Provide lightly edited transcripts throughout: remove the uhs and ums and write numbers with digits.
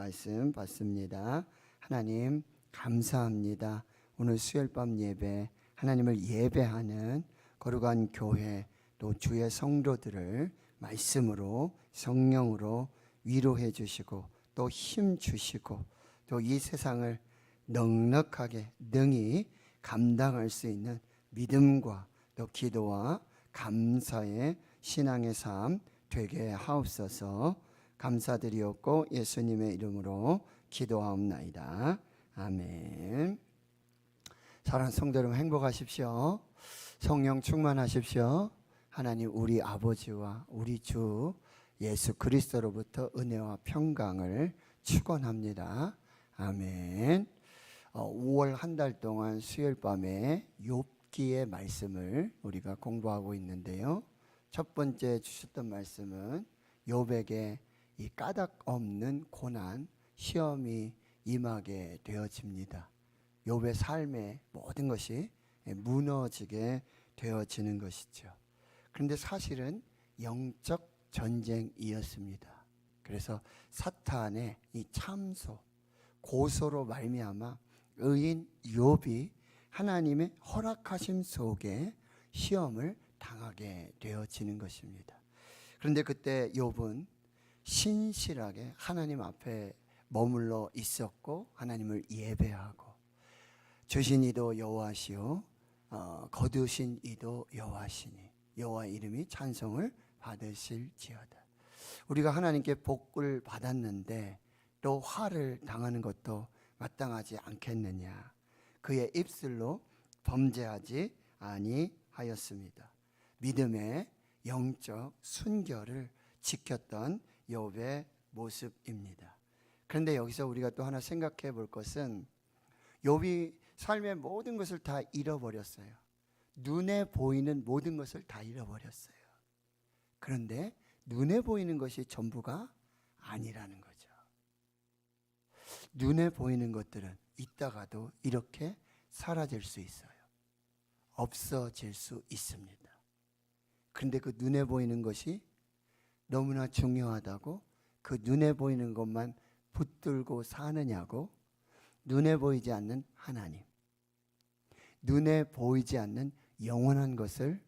말씀 받습니다. 하나님 감사합니다. 오늘 수요일 밤 예배, 하나님을 예배하는 거룩한 교회, 또 주의 성도들을 말씀으로 성령으로 위로해 주시고 또 힘 주시고 또 이 세상을 넉넉하게 능히 감당할 수 있는 믿음과 또 기도와 감사의 신앙의 삶 되게 하옵소서. 감사드리옵고 예수님의 이름으로 기도하옵나이다. 아멘. 사랑하는 성도 여러분, 행복하십시오. 성령 충만하십시오. 하나님 우리 아버지와 우리 주 예수 그리스도로부터 은혜와 평강을 축원합니다. 아멘. 5월 한 달 동안 수요일 밤에 욥기의 말씀을 우리가 공부하고 있는데요. 첫 번째 주셨던 말씀은 욥에게 이 까닭 없는 고난, 시험이 임하게 되어집니다. 욥의 삶의 모든 것이 무너지게 되어지는 것이죠. 그런데 사실은 영적 전쟁이었습니다. 그래서 사탄의 이 참소, 고소로 말미암아 의인 욥이 하나님의 허락하심 속에 시험을 당하게 되어지는 것입니다. 그런데 그때 욥은 신실하게 하나님 앞에 머물러 있었고 하나님을 예배하고 주신 이도 여호와시요 거두신 이도 여호와시니 여호와 이름이 찬송을 받으실지어다. 우리가 하나님께 복을 받았는데 또 화를 당하는 것도 마땅하지 않겠느냐. 그의 입술로 범죄하지 아니하였습니다. 믿음의 영적 순결을 지켰던 욥의 모습입니다. 그런데 여기서 우리가 또 하나 생각해 볼 것은 욥이 삶의 모든 것을 다 잃어버렸어요. 눈에 보이는 모든 것을 다 잃어버렸어요. 그런데 눈에 보이는 것이 전부가 아니라는 거죠. 눈에 보이는 것들은 있다가도 이렇게 사라질 수 있어요. 없어질 수 있습니다. 그런데 그 눈에 보이는 것이 너무나 중요하다고 그 눈에 보이는 것만 붙들고 사느냐고, 눈에 보이지 않는 하나님, 눈에 보이지 않는 영원한 것을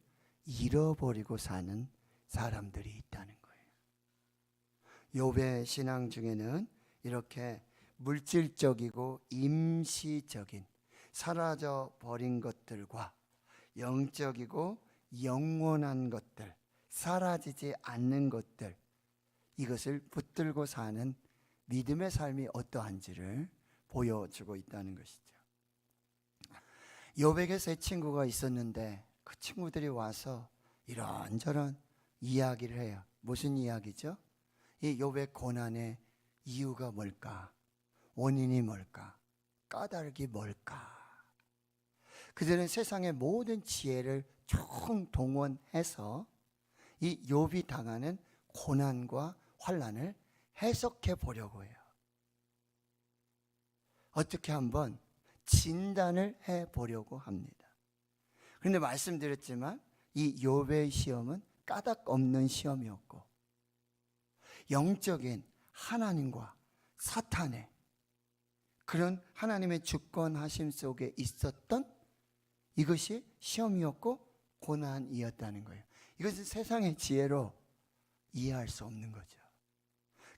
잃어버리고 사는 사람들이 있다는 거예요. 욥의 신앙 중에는 이렇게 물질적이고 임시적인 사라져 버린 것들과 영적이고 영원한 것들, 사라지지 않는 것들, 이것을 붙들고 사는 믿음의 삶이 어떠한지를 보여주고 있다는 것이죠. 욥에게 세 친구가 있었는데 그 친구들이 와서 이런저런 이야기를 해요. 무슨 이야기죠? 이 욥의 고난의 이유가 뭘까? 원인이 뭘까? 까닭이 뭘까? 그들은 세상의 모든 지혜를 총동원해서 이 욥이 당하는 고난과 환난을 해석해 보려고 해요. 어떻게 한번 진단을 해 보려고 합니다. 그런데 말씀드렸지만 이 욥의 시험은 까닭 없는 시험이었고 영적인 하나님과 사탄의 그런 하나님의 주권하심 속에 있었던 이것이 시험이었고 고난이었다는 거예요. 이것은 세상의 지혜로 이해할 수 없는 거죠.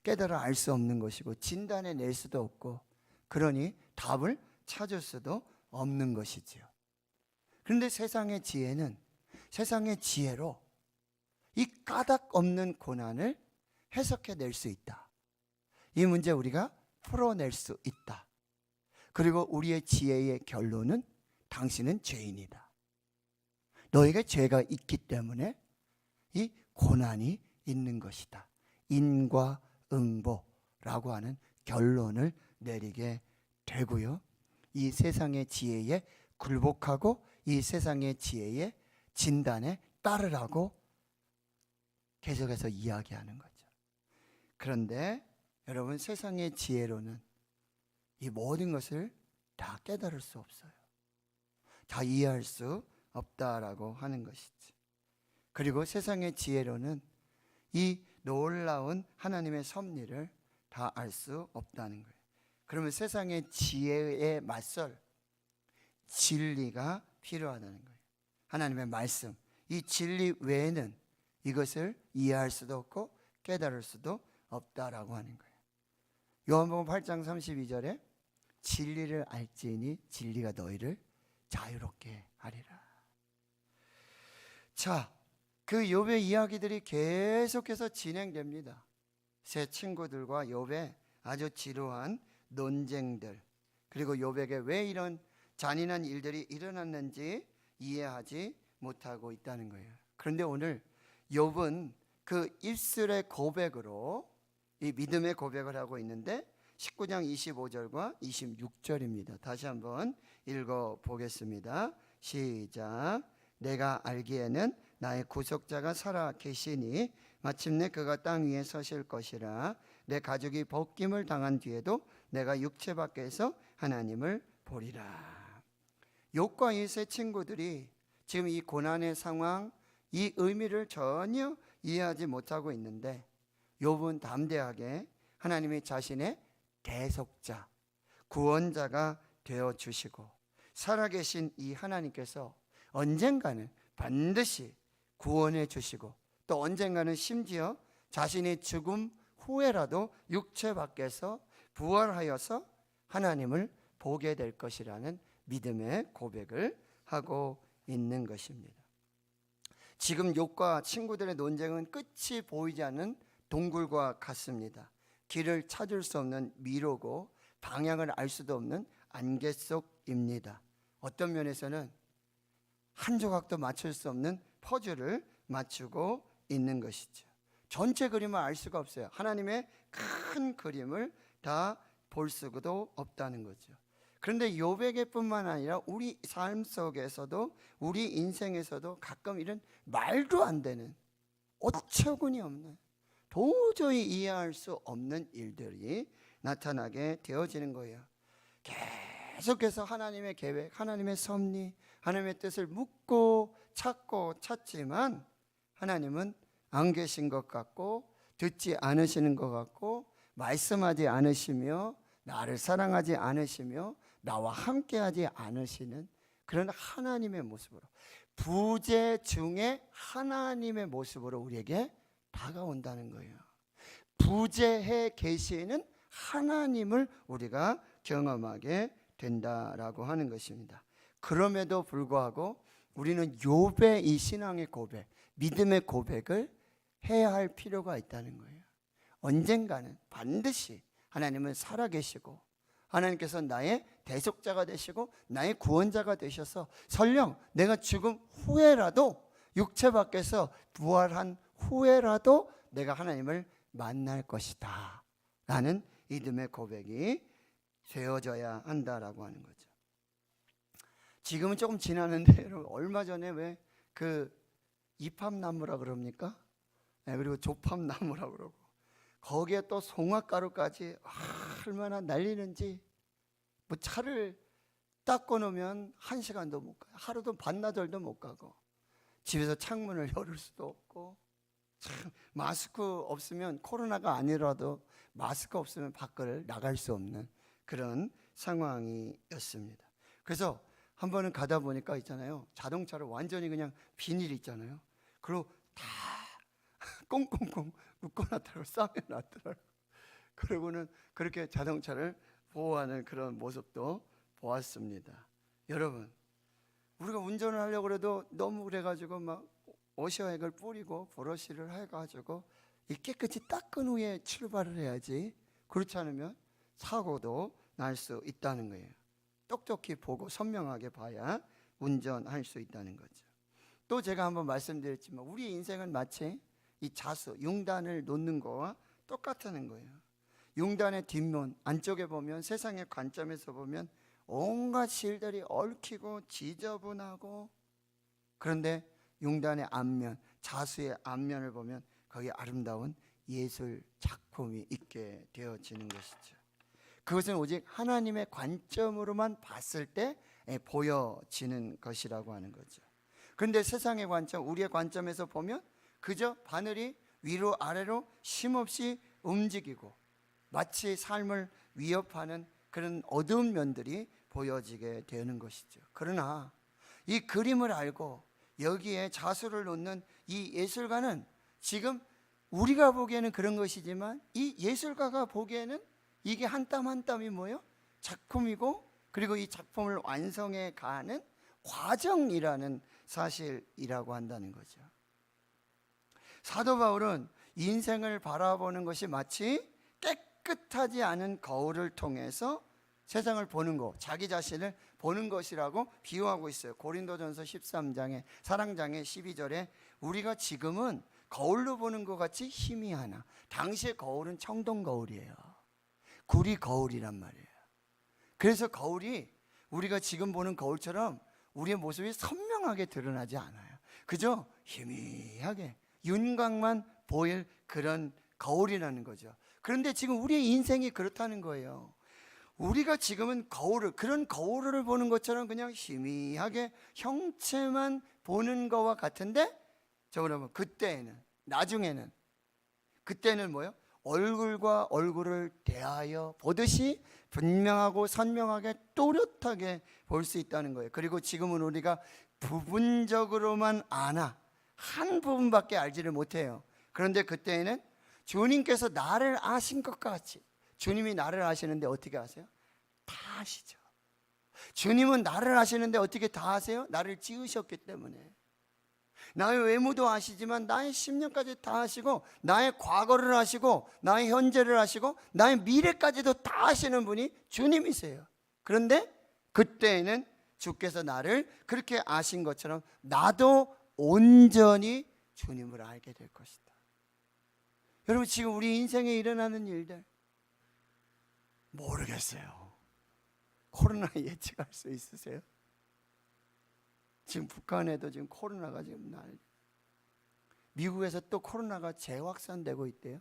깨달아 알 수 없는 것이고 진단해 낼 수도 없고 그러니 답을 찾을 수도 없는 것이지요. 그런데 세상의 지혜는 세상의 지혜로 이 까닭 없는 고난을 해석해 낼 수 있다. 이 문제 우리가 풀어낼 수 있다. 그리고 우리의 지혜의 결론은 당신은 죄인이다. 너에게 죄가 있기 때문에 이 고난이 있는 것이다. 인과응보라고 하는 결론을 내리게 되고요. 이 세상의 지혜에 굴복하고 이 세상의 지혜의 진단에 따르라고 계속해서 이야기하는 거죠. 그런데 여러분, 세상의 지혜로는 이 모든 것을 다 깨달을 수 없어요. 다 이해할 수 없다라고 하는 것이지. 그리고 세상의 지혜로는 이 놀라운 하나님의 섭리를 다 알 수 없다는 거예요. 그러면 세상의 지혜에 맞설 진리가 필요하다는 거예요. 하나님의 말씀, 이 진리 외에는 이것을 이해할 수도 없고 깨달을 수도 없다라고 하는 거예요. 요한복음 8장 32절에 진리를 알지니 진리가 너희를 자유롭게 하리라. 자, 그 욥의 이야기들이 계속해서 진행됩니다. 세 친구들과 욥의 아주 지루한 논쟁들, 그리고 욥에게 왜 이런 잔인한 일들이 일어났는지 이해하지 못하고 있다는 거예요. 그런데 오늘 욥은 그 입술의 고백으로 이 믿음의 고백을 하고 있는데 19장 25절과 26절입니다. 다시 한번 읽어보겠습니다. 시작. 내가 알기에는 나의 구속자가 살아 계시니 마침내 그가 땅 위에 서실 것이라. 내 가족이 벗김을 당한 뒤에도 내가 육체 밖에서 하나님을 보리라. 욥과 이 세 친구들이 지금 이 고난의 상황, 이 의미를 전혀 이해하지 못하고 있는데 욥은 담대하게 하나님이 자신의 대속자, 구원자가 되어주시고 살아계신 이 하나님께서 언젠가는 반드시 구원해 주시고 또 언젠가는 심지어 자신의 죽음 후에라도 육체 밖에서 부활하여서 하나님을 보게 될 것이라는 믿음의 고백을 하고 있는 것입니다. 지금 욥과 친구들의 논쟁은 끝이 보이지 않는 동굴과 같습니다. 길을 찾을 수 없는 미로고 방향을 알 수도 없는 안개 속입니다. 어떤 면에서는 한 조각도 맞출 수 없는 퍼즐을 맞추고 있는 것이죠. 전체 그림을 알 수가 없어요. 하나님의 큰 그림을 다 볼 수도 없다는 거죠. 그런데 욥에게뿐만 아니라 우리 삶 속에서도 우리 인생에서도 가끔 이런 말도 안 되는 어처구니 없는 도저히 이해할 수 없는 일들이 나타나게 되어지는 거예요. 계속해서 하나님의 계획, 하나님의 섭리, 하나님의 뜻을 묻고 찾고 찾지만 하나님은 안 계신 것 같고 듣지 않으시는 것 같고 말씀하지 않으시며 나를 사랑하지 않으시며 나와 함께하지 않으시는 그런 하나님의 모습으로, 부재 중에 하나님의 모습으로 우리에게 다가온다는 거예요. 부재해 계시는 하나님을 우리가 경험하게 된다라고 하는 것입니다. 그럼에도 불구하고 우리는 욥의 이 신앙의 고백, 믿음의 고백을 해야 할 필요가 있다는 거예요. 언젠가는 반드시 하나님은 살아계시고 하나님께서 나의 대속자가 되시고 나의 구원자가 되셔서 설령 내가 죽음 후에라도 육체 밖에서 부활한 후에라도 내가 하나님을 만날 것이다 라는 믿음의 고백이 되어져야 한다라고 하는 거죠. 지금은 조금 지나는데 여러분, 얼마 전에 왜 그 이팝나무라 그럽니까? 네, 그리고 조팝나무라 그러고 거기에 또 송화가루까지 얼마나 날리는지, 뭐 차를 닦고 놓으면 1시간도 못 가요. 하루도 반나절도 못 가고 집에서 창문을 열을 수도 없고 참 마스크 없으면, 코로나가 아니라도 마스크 없으면 밖을 나갈 수 없는 그런 상황이었습니다. 그래서 한 번은 가다 보니까 있잖아요, 자동차를 완전히 그냥 비닐 있잖아요, 그리고 다 꽁꽁꽁 묶어놨더라고, 싸매놨더라고. 그러고는 그렇게 자동차를 보호하는 그런 모습도 보았습니다. 여러분, 우리가 운전을 하려고 해도 너무 그래가지고 막 오셔액을 뿌리고 브러쉬를 해가지고 이 깨끗이 닦은 후에 출발을 해야지, 그렇지 않으면 사고도 날 수 있다는 거예요. 똑똑히 보고 선명하게 봐야 운전할 수 있다는 거죠. 또 제가 한번 말씀드렸지만 우리 인생은 마치 이 자수, 융단을 놓는 거와 똑같다는 거예요. 융단의 뒷면 안쪽에 보면, 세상의 관점에서 보면 온갖 실들이 얽히고 지저분하고, 그런데 융단의 앞면, 자수의 앞면을 보면 거기에 아름다운 예술 작품이 있게 되어지는 것이죠. 그것은 오직 하나님의 관점으로만 봤을 때 보여지는 것이라고 하는 거죠. 그런데 세상의 관점, 우리의 관점에서 보면 그저 바늘이 위로 아래로 쉼없이 움직이고 마치 삶을 위협하는 그런 어두운 면들이 보여지게 되는 것이죠. 그러나 이 그림을 알고 여기에 자수를 놓는 이 예술가는 지금 우리가 보기에는 그런 것이지만 이 예술가가 보기에는 이게 한 땀 한 땀이 뭐예요? 작품이고, 그리고 이 작품을 완성해 가는 과정이라는 사실이라고 한다는 거죠. 사도 바울은 인생을 바라보는 것이 마치 깨끗하지 않은 거울을 통해서 세상을 보는 것, 자기 자신을 보는 것이라고 비유하고 있어요. 고린도전서 13장의 사랑장의 12절에 우리가 지금은 거울로 보는 것 같이 희미하나, 당시의 거울은 청동 거울이에요. 구리 거울이란 말이에요. 그래서 거울이 우리가 지금 보는 거울처럼 우리의 모습이 선명하게 드러나지 않아요. 그저 희미하게 윤곽만 보일 그런 거울이라는 거죠. 그런데 지금 우리의 인생이 그렇다는 거예요. 우리가 지금은 그런 거울을 보는 것처럼 그냥 희미하게 형체만 보는 것과 같은데, 저 여러분, 나중에는 그때는 뭐예요? 얼굴과 얼굴을 대하여 보듯이 분명하고 선명하게 또렷하게 볼 수 있다는 거예요. 그리고 지금은 우리가 부분적으로만 한 부분밖에 알지를 못해요. 그런데 그때에는 주님께서 나를 아신 것 같이, 주님이 나를 아시는데 어떻게 아세요? 다 아시죠. 주님은 나를 아시는데 어떻게 다 아세요? 나를 지으셨기 때문에. 나의 외모도 아시지만 나의 심령까지 다 아시고, 나의 과거를 아시고, 나의 현재를 아시고, 나의 미래까지도 다 아시는 분이 주님이세요. 그런데 그때에는 주께서 나를 그렇게 아신 것처럼 나도 온전히 주님을 알게 될 것이다. 여러분, 지금 우리 인생에 일어나는 일들 모르겠어요. 코로나 예측할 수 있으세요? 지금 북한에도 지금 코로나가 지금 미국에서 또 코로나가 재확산되고 있대요.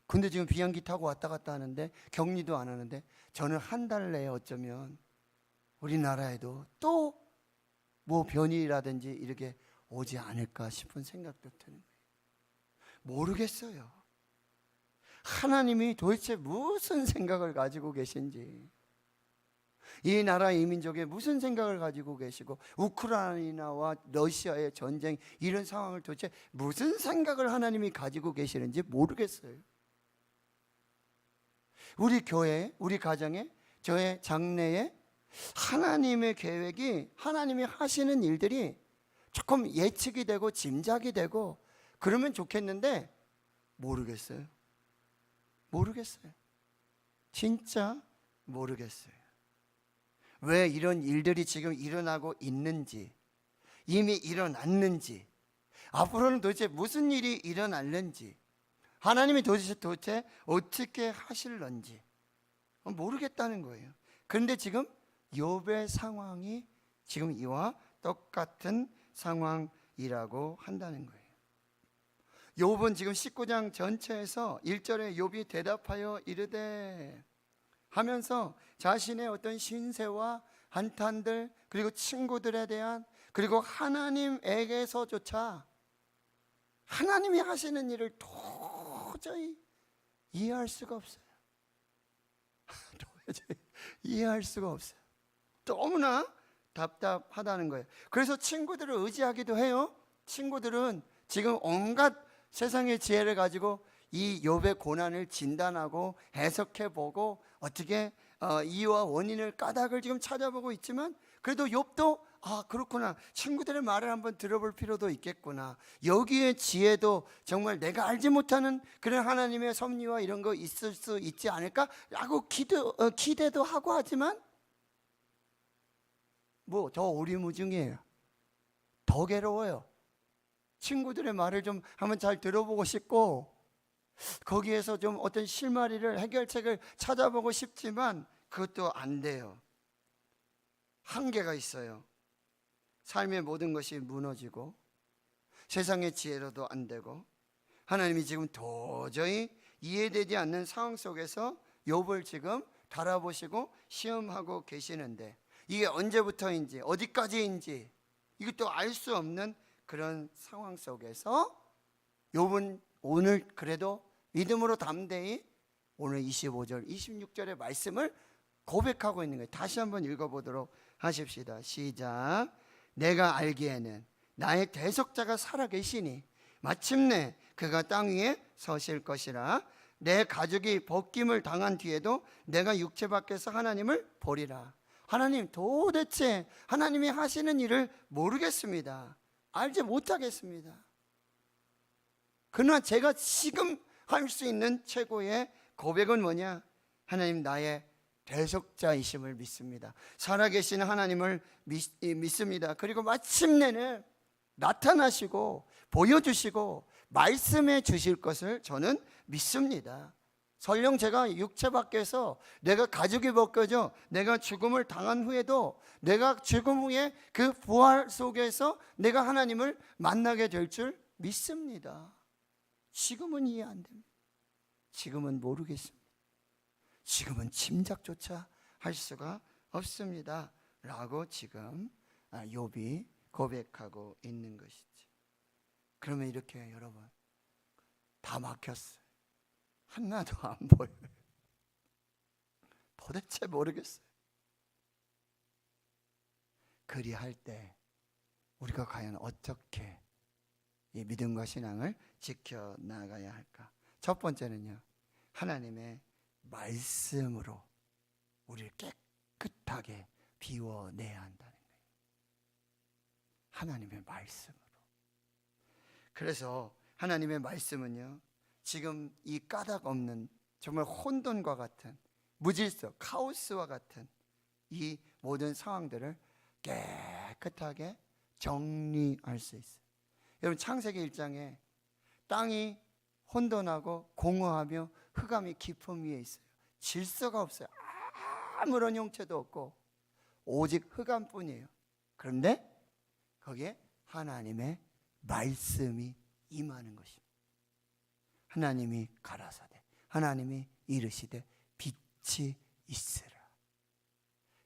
근데 지금 비행기 타고 왔다 갔다 하는데 격리도 안 하는데, 저는 한 달 내에 어쩌면 우리나라에도 또 뭐 변이라든지 이렇게 오지 않을까 싶은 생각도 드는 거예요. 모르겠어요. 하나님이 도대체 무슨 생각을 가지고 계신지, 이 나라 이 민족에 무슨 생각을 가지고 계시고, 우크라이나와 러시아의 전쟁, 이런 상황을 도대체 무슨 생각을 하나님이 가지고 계시는지 모르겠어요. 우리 교회, 우리 가정에, 저의 장래에 하나님의 계획이, 하나님이 하시는 일들이 조금 예측이 되고 짐작이 되고 그러면 좋겠는데 모르겠어요. 진짜 모르겠어요. 왜 이런 일들이 지금 일어나고 있는지, 이미 일어났는지, 앞으로는 도대체 무슨 일이 일어날는지, 하나님이 도대체 어떻게 하실런지 모르겠다는 거예요. 그런데 지금 욥의 상황이 지금 이와 똑같은 상황이라고 한다는 거예요. 욥은 지금 19장 전체에서 1절에 욥이 대답하여 이르되 하면서 자신의 어떤 신세와 한탄들, 그리고 친구들에 대한, 그리고 하나님에게서조차 하나님이 하시는 일을 도저히 이해할 수가 없어요. 도저히 이해할 수가 없어요. 너무나 답답하다는 거예요. 그래서 친구들을 의지하기도 해요. 친구들은 지금 온갖 세상의 지혜를 가지고 이 욥의 고난을 진단하고 해석해보고 어떻게 이유와 원인을, 까닭을 지금 찾아보고 있지만, 그래도 욥도 그렇구나, 친구들의 말을 한번 들어볼 필요도 있겠구나, 여기에 지혜도 정말 내가 알지 못하는 그런 하나님의 섭리와 이런 거 있을 수 있지 않을까 라고 기대도 하고, 하지만 뭐 더 오리무중이에요. 더 괴로워요. 친구들의 말을 좀 한번 잘 들어보고 싶고, 거기에서 좀 어떤 실마리를, 해결책을 찾아보고 싶지만 그것도 안 돼요. 한계가 있어요. 삶의 모든 것이 무너지고 세상의 지혜로도 안 되고 하나님이 지금 도저히 이해되지 않는 상황 속에서 욥을 지금 달아보시고 시험하고 계시는데, 이게 언제부터인지 어디까지인지 이것도 알 수 없는 그런 상황 속에서 욥은 오늘 그래도 믿음으로 담대히 오늘 25절, 26절의 말씀을 고백하고 있는 거예요. 다시 한번 읽어보도록 하십시다. 시작. 내가 알기에는 나의 대속자가 살아계시니 마침내 그가 땅 위에 서실 것이라. 내 가족이 벗김을 당한 뒤에도 내가 육체 밖에서 하나님을 보리라. 하나님, 도대체 하나님이 하시는 일을 모르겠습니다. 알지 못하겠습니다. 그러나 제가 지금 할 수 있는 최고의 고백은 뭐냐? 하나님, 나의 대속자이심을 믿습니다. 살아계신 하나님을 믿습니다. 그리고 마침내는 나타나시고 보여주시고 말씀해 주실 것을 저는 믿습니다. 설령 제가 육체 밖에서 내가 가죽이 벗겨져 내가 죽음을 당한 후에도 내가 죽음 후에 그 부활 속에서 내가 하나님을 만나게 될 줄 믿습니다. 지금은 이해 안 됩니다. 지금은 모르겠습니다. 지금은 짐작조차 할 수가 없습니다. 라고 지금 욥이 고백하고 있는 것이지. 그러면 이렇게 여러분, 다 막혔어요. 하나도 안 보여요. 도대체 모르겠어요. 그리할 때 우리가 과연 어떻게 이 믿음과 신앙을 지켜나가야 할까? 첫 번째는요, 하나님의 말씀으로 우리를 깨끗하게 비워내야 한다는 거예요. 하나님의 말씀으로. 그래서 하나님의 말씀은요, 지금 이 까닭 없는 정말 혼돈과 같은 무질서, 카오스와 같은 이 모든 상황들을 깨끗하게 정리할 수 있어요. 여러분, 창세기 1장에 땅이 혼돈하고 공허하며 흑암이 깊음 위에 있어요. 질서가 없어요. 아무런 형체도 없고 오직 흑암뿐이에요. 그런데 거기에 하나님의 말씀이 임하는 것입니다. 하나님이 가라사대, 하나님이 이르시되 빛이 있으라.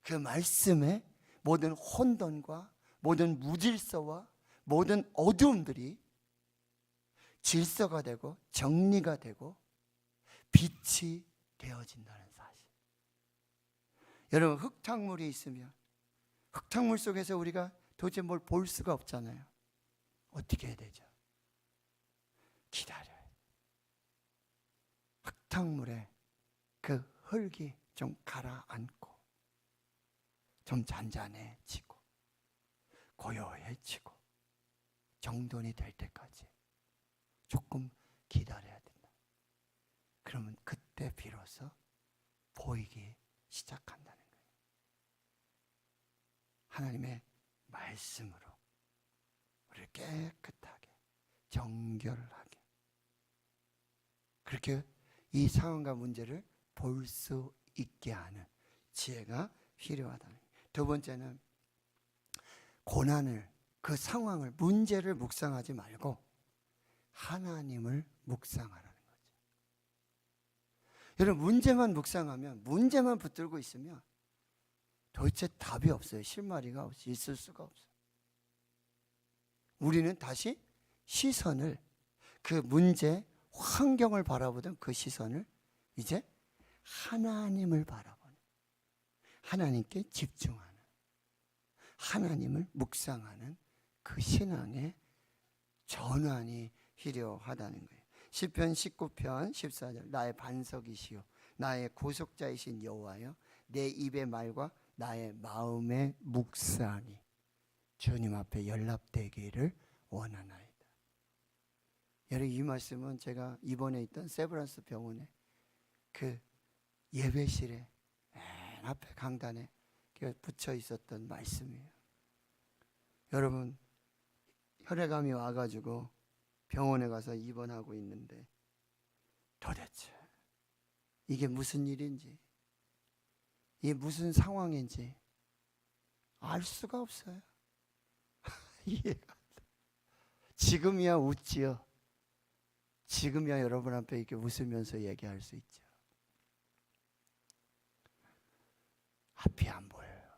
그 말씀에 모든 혼돈과 모든 무질서와 모든 어두움들이 질서가 되고 정리가 되고 빛이 되어진다는 사실. 여러분, 흙탕물이 있으면 흙탕물 속에서 우리가 도대체 뭘 볼 수가 없잖아요. 어떻게 해야 되죠? 기다려요. 흙탕물에 그 흙이 좀 가라앉고 좀 잔잔해지고 고요해지고 정돈이 될 때까지 조금 기다려야 된다. 그러면 그때 비로소 보이기 시작한다는 거예요. 하나님의 말씀으로 우리를 깨끗하게 정결하게 그렇게 이 상황과 문제를 볼 수 있게 하는 지혜가 필요하다는 거예요. 두 번째는 고난을, 그 상황을, 문제를 묵상하지 말고 하나님을 묵상하라는 거죠. 여러분, 문제만 묵상하면, 문제만 붙들고 있으면 도대체 답이 없어요. 실마리가 없이 있을 수가 없어요. 우리는 다시 시선을, 그 문제, 환경을 바라보던 그 시선을 이제 하나님을 바라보는, 하나님께 집중하는, 하나님을 묵상하는 그 신앙의 전환이 필요하다는 거예요. 시편 19편 14절, 나의 반석이시요 나의 구속자이신 여호와여, 내 입의 말과 나의 마음의 묵상이 주님 앞에 연락되기를 원하나이다. 여러분, 이 말씀은 제가 이번에 있던 세브란스 병원에 그 예배실에 맨 앞에 강단에 붙여 있었던 말씀이에요. 여러분, 혈액암이 와가지고 병원에 가서 입원하고 있는데 도대체 이게 무슨 일인지, 이게 무슨 상황인지 알 수가 없어요. 이해가 안 돼. 지금이야 웃지요. 지금이야 여러분 앞에 이렇게 웃으면서 얘기할 수 있죠. 앞이 안 보여요.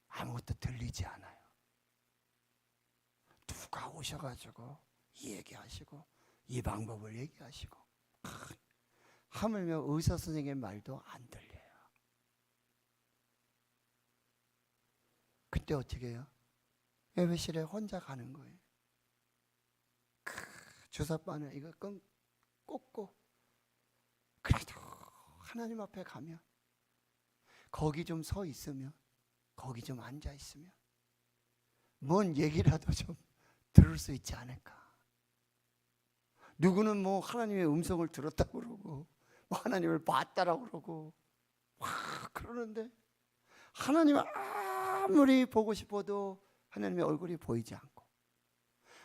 아무것도 들리지 않아요. 누가 오셔가지고 이 얘기하시고 이 방법을 얘기하시고 하물며 의사 선생님의 말도 안 들려요. 그때 어떻게 해요? 예배실에 혼자 가는 거예요. 주사바늘 이거 꽂고, 그래도 하나님 앞에 가면, 거기 좀 서 있으면, 거기 좀 앉아 있으면 뭔 얘기라도 좀 들을 수 있지 않을까. 누구는 뭐 하나님의 음성을 들었다고 그러고, 뭐 하나님을 봤다라고 그러고 그러는데, 하나님을 아무리 보고 싶어도 하나님의 얼굴이 보이지 않고,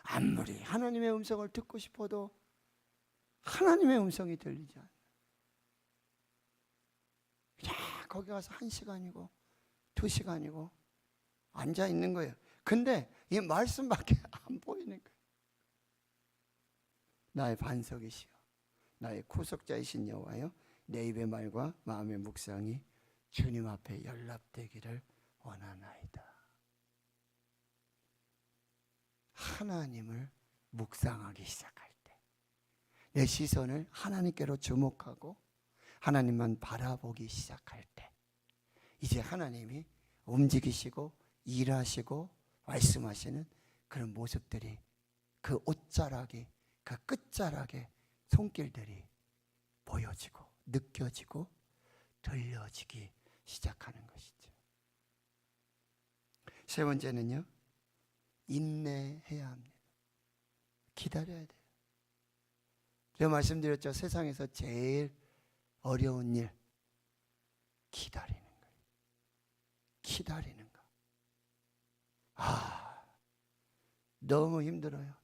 아무리 하나님의 음성을 듣고 싶어도 하나님의 음성이 들리지 않아요. 거기 가서 1시간이고 2시간이고 앉아 있는 거예요. 근데 이 말씀밖에 안 보이는 거예요. 나의 반석이시여, 나의 구속자이신 여호와여, 내 입의 말과 마음의 묵상이 주님 앞에 연락되기를 원하나이다. 하나님을 묵상하기 시작할 때, 내 시선을 하나님께로 주목하고 하나님만 바라보기 시작할 때, 이제 하나님이 움직이시고 일하시고 말씀하시는 그런 모습들이, 그 옷자락이, 그 끝자락의 손길들이 보여지고 느껴지고 들려지기 시작하는 것이죠. 세 번째는요, 인내해야 합니다. 기다려야 돼요. 제가 말씀드렸죠. 세상에서 제일 어려운 일, 기다리는 거예요. 기다리는 거. 너무 힘들어요.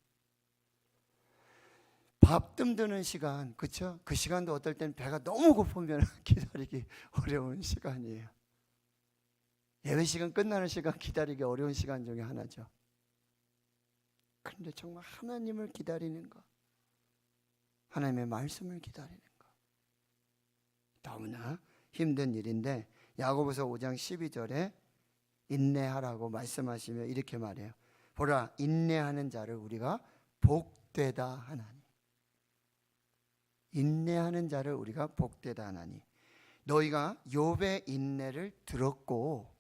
밥 뜸드는 시간, 그렇죠? 그 시간도 어떨 때는 배가 너무 고프면 기다리기 어려운 시간이에요. 예배 시간 끝나는 시간 기다리기 어려운 시간 중에 하나죠. 그런데 정말 하나님을 기다리는 것, 하나님의 말씀을 기다리는 것, 너무나 힘든 일인데, 야고보서 5장 12절에 인내하라고 말씀하시며 이렇게 말해요. 보라, 인내하는 자를 우리가 복되다 하나니. 인내하는 자를 우리가 복되다 하나니. 너희가 욥의 인내를 들었고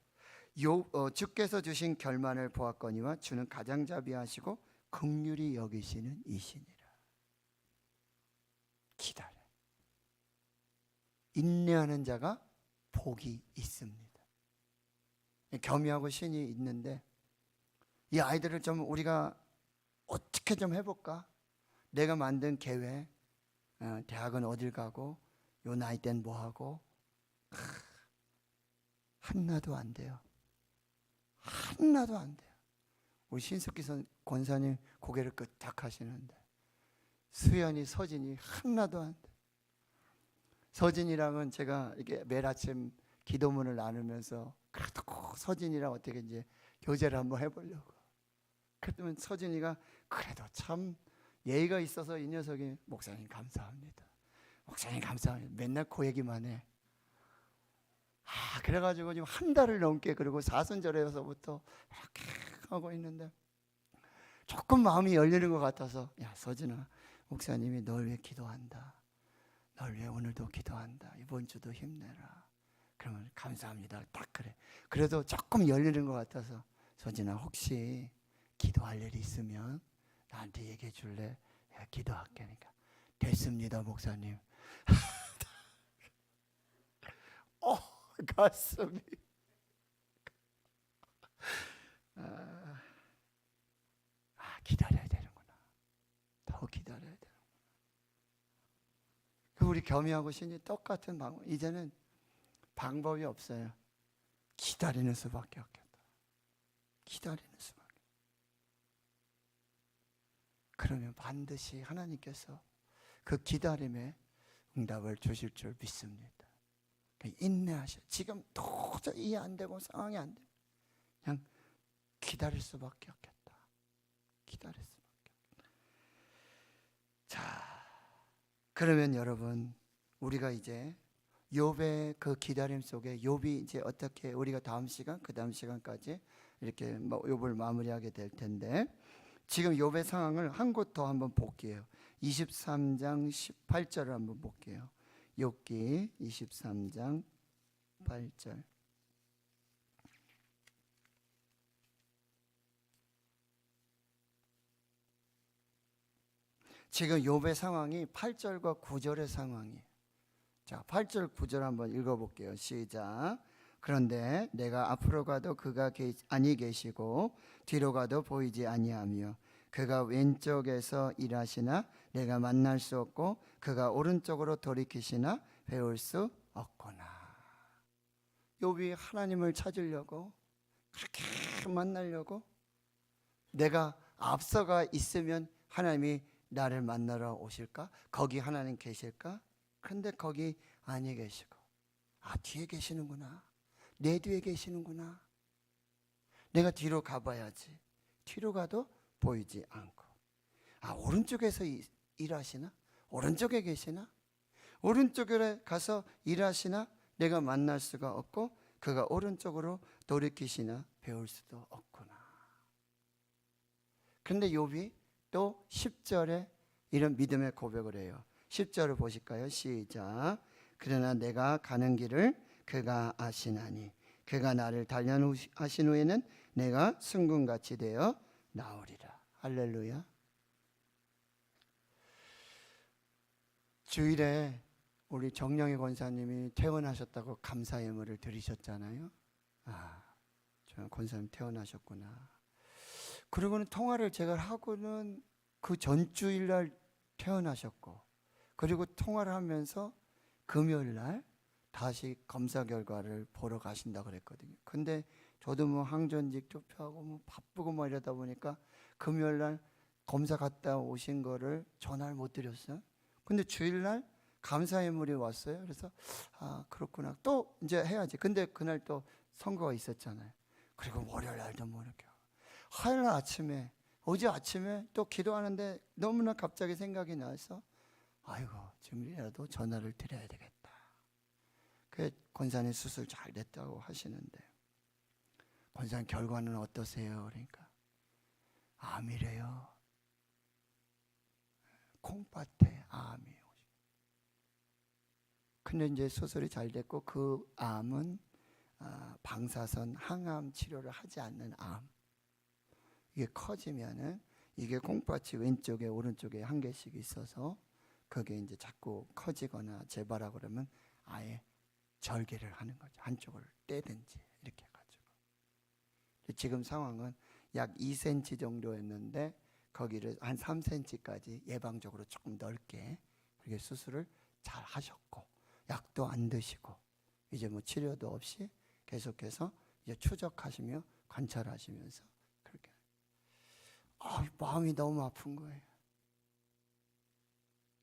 주께서 주신 결말을 보았거니와 주는 가장자비하시고 긍휼히 여기시는 이시니라. 기다려. 인내하는 자가 복이 있습니다. 겸이하고 신이 있는데, 이 아이들을 좀 우리가 어떻게 좀 해볼까? 내가 만든 계획, 대학은 어딜 가고, 요 나이 땐 뭐 하고, 하나도 안 돼요. 하나도 안 돼요. 우리 신숙기 권사님 고개를 끄덕 하시는데, 수연이, 서진이 하나도 안 돼. 서진이랑은 제가 이렇게 매일 아침 기도문을 나누면서 그래도 꼭 서진이랑 어떻게 이제 교제를 한번 해보려고. 그랬더니 서진이가 그래도 참 예의가 있어서 이 녀석이, 목사님 감사합니다, 목사님 감사합니다, 맨날 그 얘기만 해. 그래가지고 지금 한 달을 넘게, 그리고 사순절에서부터 이렇게 하고 있는데, 조금 마음이 열리는 것 같아서, 야 서진아, 목사님이 널 위해 기도한다, 널 위해 오늘도 기도한다, 이번 주도 힘내라. 그러면 감사합니다, 딱 그래. 그래도 조금 열리는 것 같아서, 서진아 혹시 기도할 일이 있으면 나한테 얘기해 줄래? 내가 기도할게. 그러니까 됐습니다 목사님. 가슴이 기다려야 되는구나. 더 기다려야 되는구나. 우리 겸이하고 신이 똑같은 방법. 이제는 방법이 없어요. 기다리는 수밖에 없겠다. 기다리는 수밖에. 그러면 반드시 하나님께서 그 기다림에 응답을 주실 줄 믿습니다. 인내하셔. 지금 도저히 이해 안 되고 상황이 안 돼. 그냥 기다릴 수밖에 없겠다. 기다릴 수밖에 없겠다. 자, 그러면 여러분, 우리가 이제 욥의 그 기다림 속에 욥이 이제 어떻게, 우리가 다음 시간, 그 다음 시간까지 이렇게 욥을 마무리하게 될 텐데, 지금 욥의 상황을 한 곳 더 한번 볼게요. 23장 18절을 한번 볼게요. 욥기 23장 8절. 지금 욥의 상황이 8절과 9절의 상황이에요. 자, 8절 9절 한번 읽어볼게요. 시작. 그런데 내가 앞으로 가도 그가 아니 계시고 뒤로 가도 보이지 아니하며 그가 왼쪽에서 일하시나 내가 만날 수 없고 그가 오른쪽으로 돌이키시나 배울 수 없구나. 욥이 하나님을 찾으려고 그렇게 만나려고 내가 앞서가 있으면 하나님이 나를 만나러 오실까? 거기 하나님 계실까? 그런데 거기 아니 계시고, 아, 뒤에 계시는구나. 내 뒤에 계시는구나. 내가 뒤로 가봐야지. 뒤로 가도 보이지 않고, 아, 오른쪽에서 일하시나? 오른쪽에 계시나? 오른쪽에 가서 일하시나? 내가 만날 수가 없고 그가 오른쪽으로 돌이키시나 배울 수도 없구나. 그런데 욥이 또 10절에 이런 믿음의 고백을 해요. 10절을 보실까요? 시작. 그러나 내가 가는 길을 그가 아시나니 그가 나를 단련하신 후에는 내가 승군같이 되어 나오리라. 할렐루야. 주일에 우리 정영희 권사님이 퇴원하셨다고 감사 예물을 드리셨잖아요. 아, 저 권사님 퇴원하셨구나. 그리고는 통화를 제가 하고는 그 전주일날 퇴원하셨고, 그리고 통화를 하면서 금요일날 다시 검사 결과를 보러 가신다고 그랬거든요. 근데 저도 뭐 항전직 투표하고 뭐 바쁘고 뭐 이러다 보니까 금요일날 검사 갔다 오신 거를 전화를 못 드렸어요. 근데 주일날 감사 예물이 왔어요. 그래서 아, 그렇구나. 또 이제 해야지. 근데 그날 또 선거가 있었잖아요. 그리고 월요일 날도 뭐 이렇게. 화요일 아침에, 어제 아침에 또 기도하는데 너무나 갑자기 생각이 나서 아이고, 지금이라도 전화를 드려야 되겠다. 그 권사님 수술 잘 됐다고 하시는데, 권사님 결과는 어떠세요? 그러니까 암이래요. 콩밭에 암이에요. 근데 이제 수술이 잘 됐고 그 암은 방사선 항암 치료를 하지 않는 암. 이게 커지면은 이게 콩밭이 왼쪽에 오른쪽에 한 개씩 있어서 그게 이제 자꾸 커지거나 재발하고 그러면 아예 절개를 하는 거죠. 한쪽을 떼든지 이렇게 해가지고. 지금 상황은 약 2cm 정도였는데 거기를 한 3cm까지 예방적으로 조금 넓게 그렇게 수술을 잘 하셨고, 약도 안 드시고 이제 뭐 치료도 없이 계속해서 이제 추적하시며 관찰하시면서 그렇게. 마음이 너무 아픈 거예요.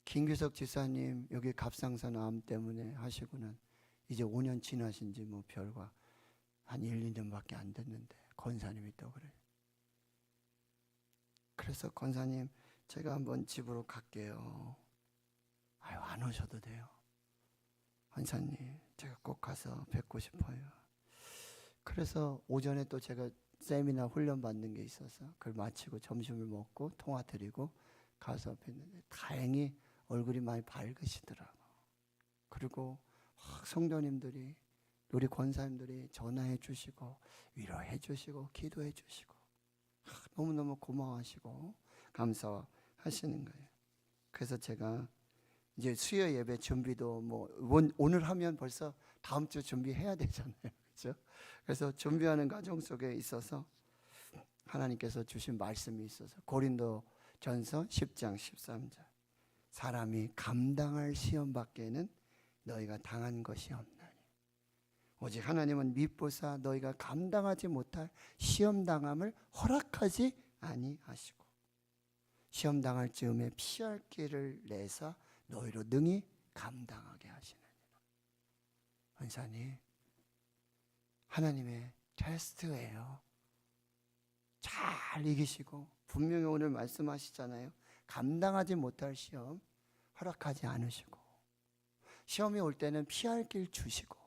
김규석 지사님 여기 갑상선 암 때문에 하시고는 이제 5년 지나신 지 뭐 별과 한 1, 2년밖에 안 됐는데 권사님이 또 그래요. 그래서 권사님 제가 한번 집으로 갈게요. 아유, 안 오셔도 돼요. 권사님 제가 꼭 가서 뵙고 싶어요. 그래서 오전에 또 제가 세미나 훈련 받는 게 있어서 그걸 마치고 점심을 먹고 통화 드리고 가서 뵀는데 다행히 얼굴이 많이 밝으시더라고. 그리고 성도님들이, 우리 권사님들이 전화해 주시고 위로해 주시고 기도해 주시고 너무너무 고마워하시고 감사하시는 거예요. 그래서 제가 이제 수요 예배 준비도 뭐 오늘 하면 벌써 다음 주 준비해야 되잖아요. 그렇죠? 그래서 준비하는 과정 속에 있어서 하나님께서 주신 말씀이 있어서 고린도전서 10장 13절. 사람이 감당할 시험 밖에는 너희가 당한 것이 없나니 오직 하나님은 미쁘사 너희가 감당하지 못할 시험 당함을 허락하지 아니하시고 시험 당할 즈음에 피할 길을 내사 너희로 능히 감당하게 하시느니라. 원사님, 하나님의 테스트예요. 잘 이기시고 분명히 오늘 말씀하시잖아요. 감당하지 못할 시험 허락하지 않으시고 시험이 올 때는 피할 길 주시고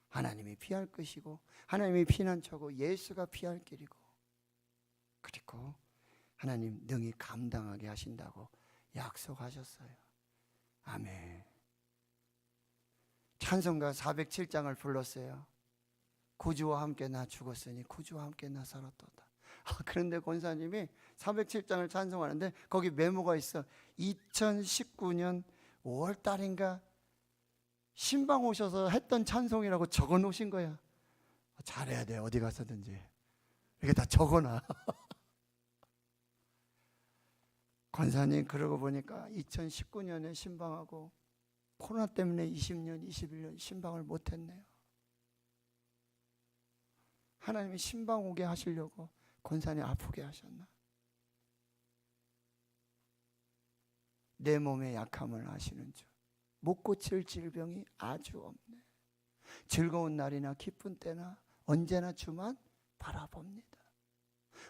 하나님이 피할 것이고 하나님이 피난처고 예수가 피할 길이고 그리고 하나님 능히 감당하게 하신다고 약속하셨어요. 아멘. 찬송가 407장을 불렀어요. 구주와 함께 나 죽었으니 구주와 함께 나 살았도다. 그런데 권사님이 407장을 찬송하는데 거기 메모가 있어. 2019년 5월 달인가 신방 오셔서 했던 찬송이라고 적어 놓으신 거야. 잘해야 돼, 어디 가서든지. 이렇게 다 적어놔. 권사님 그러고 보니까 2019년에 신방하고 코로나 때문에 20년, 21년 신방을 못했네요. 하나님이 신방 오게 하시려고 권사님 아프게 하셨나? 내 몸의 약함을 아시는 줄. 못 고칠 질병이 아주 없네. 즐거운 날이나 기쁜 때나 언제나 주만 바라봅니다.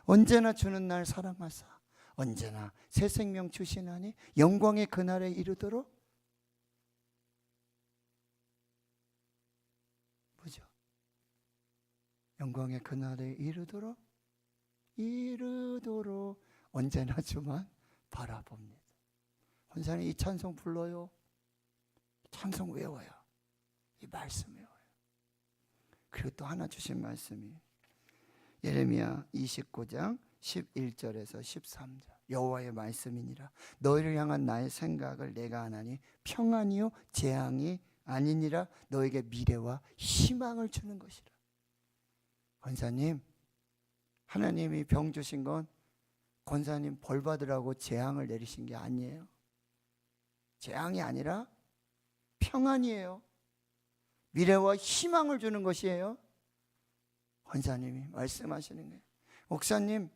언제나 주는 날 사랑하사 언제나 새 생명 주시나니 영광의 그날에 이르도록 뭐죠? 영광의 그날에 이르도록 언제나 주만 바라봅니다. 권사님 이 찬송 불러요. 찬송 외워요. 이 말씀 외워요. 그리고 또 하나 주신 말씀이 예레미야 29장 11절에서 13절. 여호와의 말씀이니라. 너희를 향한 나의 생각을 내가 아나니 평안이요 재앙이 아니니라. 너에게 미래와 희망을 주는 것이라. 권사님, 하나님이 병 주신 건 권사님 벌 받으라고 재앙을 내리신 게 아니에요. 재앙이 아니라 평안이에요. 미래와 희망을 주는 것이에요. 권사님이 말씀하시는 거예요. 목사님,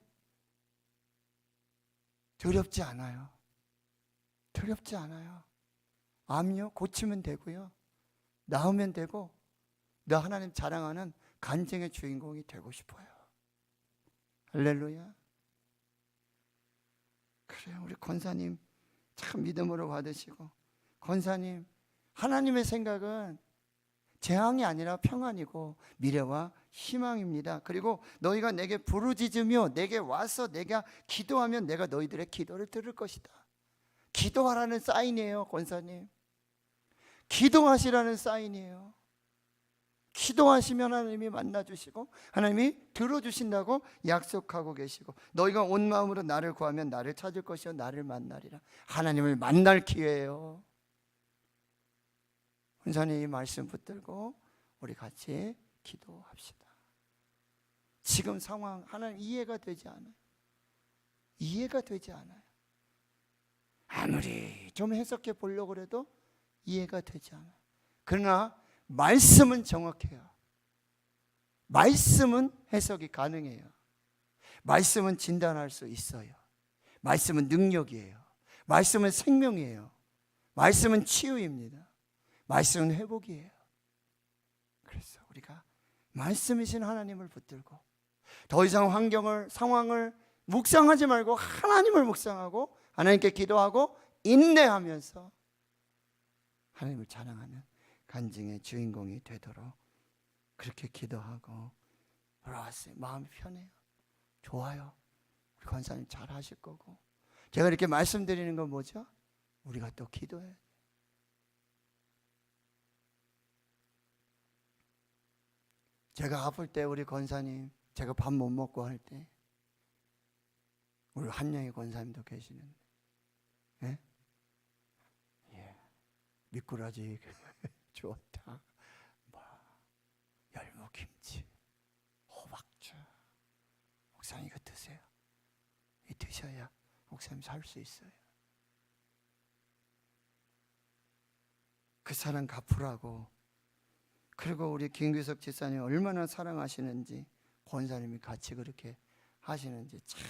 두렵지 않아요. 두렵지 않아요. 암요 고치면 되고요. 나으면 되고, 너 하나님 자랑하는 간증의 주인공이 되고 싶어요. 할렐루야. 그래요. 우리 권사님 참 믿음으로 받으시고, 권사님 하나님의 생각은 재앙이 아니라 평안이고 미래와 희망입니다. 그리고 너희가 내게 부르짖으며 내게 와서 내가 기도하면 내가 너희들의 기도를 들을 것이다. 기도하라는 사인이에요. 권사님 기도하시라는 사인이에요. 기도하시면 하나님이 만나주시고 하나님이 들어주신다고 약속하고 계시고, 너희가 온 마음으로 나를 구하면 나를 찾을 것이요 나를 만나리라. 하나님을 만날 기회예요. 권사님 이 말씀 붙들고 우리 같이 기도합시다. 지금 상황 하나님 이해가 되지 않아요. 이해가 되지 않아요. 아무리 좀 해석해 보려고 해도 이해가 되지 않아요. 그러나 말씀은 정확해요. 말씀은 해석이 가능해요. 말씀은 진단할 수 있어요. 말씀은 능력이에요. 말씀은 생명이에요. 말씀은 치유입니다. 말씀은 회복이에요. 그래서 우리가 말씀이신 하나님을 붙들고 더 이상 환경을, 상황을 묵상하지 말고 하나님을 묵상하고 하나님께 기도하고 인내하면서 하나님을 자랑하는 간증의 주인공이 되도록 그렇게 기도하고 돌아왔어요. 마음이 편해요. 좋아요. 우리 권사님 잘 하실 거고. 제가 이렇게 말씀드리는 건 뭐죠? 우리가 또 기도해야 돼요. 제가 아플 때 우리 권사님, 제가 밥 못 먹고 할 때 우리 한영희 권사님도 계시는데, 예? 예. 미꾸라지 좋다. 뭐 열무김치, 호박죽. 목사님 이거 드세요. 이 드셔야 목사님 살 수 있어요. 그 사랑 갚으라고. 그리고 우리 김규석 집사님 얼마나 사랑하시는지, 권사님이 같이 그렇게 하시는지, 참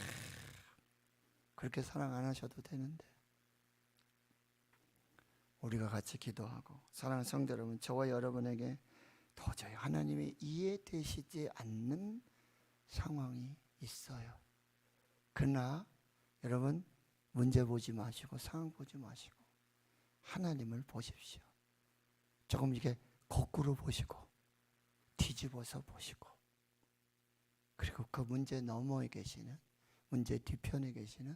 그렇게 사랑 안 하셔도 되는데 우리가 같이 기도하고. 사랑하는 성도 여러분, 저와 여러분에게 도저히 하나님이 이해되시지 않는 상황이 있어요. 그러나 여러분 문제 보지 마시고 상황 보지 마시고 하나님을 보십시오. 조금 이게 거꾸로 보시고 뒤집어서 보시고, 그리고 그 문제 너머에 계시는, 문제 뒤편에 계시는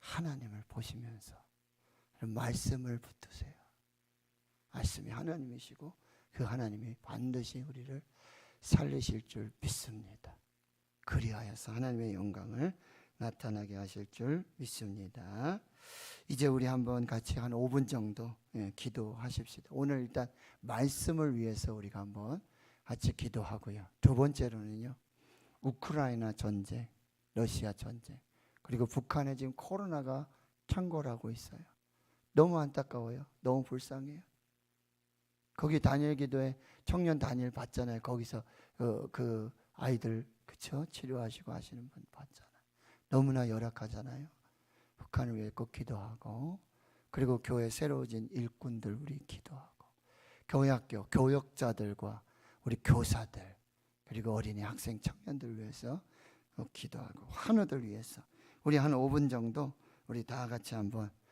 하나님을 보시면서 말씀을 붙드세요. 말씀이 하나님이시고 그 하나님이 반드시 우리를 살리실 줄 믿습니다. 그리하여서 하나님의 영광을 나타나게 하실 줄 믿습니다. 이제 우리 한번 같이 한 5분 정도 기도하십시다. 오늘 일단 말씀을 위해서 우리가 한번 같이 기도하고요. 두 번째로는요, 우크라이나 전쟁, 러시아 전쟁, 그리고 북한에 지금 코로나가 창궐하고 있어요. 너무 안타까워요. 너무 불쌍해요. 거기 다니엘 기도회 청년 다니엘 봤잖아요. 거기서 그 아이들 그쵸? 치료하시고 하시는 분 봤잖아요. 너무나 열악하잖아요. 북한을 위해 꼭 기도하고, 그리고 교회 새로워진 일꾼들 우리 기도하고, 교회 학교 교역자들과 우리 교사들, 그리고 어린이 학생 청년들 위해서 기도하고, 환우들 위해서 우리 한 5분 정도 우리 다 같이 한번